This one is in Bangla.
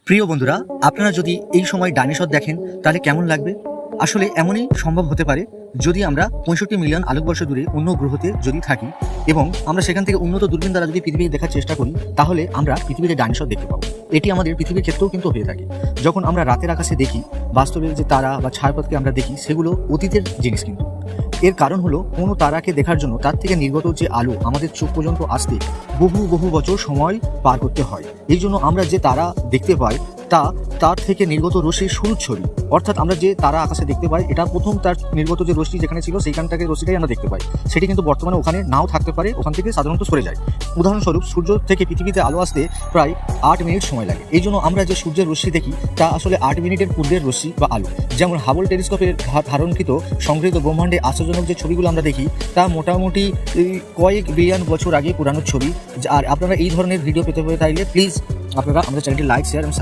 প্রিয় বন্ধুরা, আপনারা যদি এই সময় ডাইনোসর দেখেন তাহলে কেমন লাগবে? আসলে এমনই সম্ভব হতে পারে যদি আমরা 65 মিলিয়ন আলোকবর্ষ দূরে অন্য গ্রহতে যদি থাকি এবং আমরা সেখান থেকে উন্নত দূরবীন দ্বারা যদি পৃথিবী দেখার চেষ্টা করি, তাহলে আমরা পৃথিবীতে ডাইনোসর দেখতে পাবো। এটি আমাদের পৃথিবীর ক্ষেত্রেও কিন্তু হয়ে থাকে। যখন আমরা রাতের আকাশে দেখি, বাস্তবে যে তারা বা ছায়াপথকে আমরা দেখি, সেগুলো অতীতের জিনিস কিন্তু। এর কারণ হলো, কোনো তারাকে দেখার জন্য তার থেকে নির্গত যে আলো আমাদের চোখ পর্যন্ত আসতে বহু বহু বছর সময় পার করতে হয়। এই জন্য আমরা যে তারা দেখতে পাই তার থেকে নির্গত রশ্মির শুরুর ছবি, অর্থাৎ আমরা যে তারা আকাশে দেখতে পাই, এটা প্রথম তার নির্গত যে রশ্মি যেখানে ছিল সেইখানটাকে রশ্মিটাই আমরা দেখতে পাই। সেটি কিন্তু বর্তমানে ওখানে নাও থাকতে পারে, ওখান থেকে সাধারণত সরে যায়। উদাহরণস্বরূপ, সূর্য থেকে পৃথিবীতে আলো আসতে প্রায় 8 মিনিট সময় লাগে। এই জন্য আমরা যে সূর্যের রশ্মি দেখি তা আসলে 8 মিনিটের পূর্বের রশ্মি বা আলো। যেমন হাবল টেলিস্কোপের ধারণকৃত সংগৃহীত ব্রহ্মাণ্ডে আশ্চর্যজনক যে ছবিগুলো আমরা দেখি, তা মোটামুটি কয়েক বিলিয়ন বছর আগে পুরানো ছবি। আর আপনারা এই ধরনের ভিডিও পেতে চাইলে প্লিজ আপনারা আমাদের চ্যানেলটি লাইক, শেয়ার এবং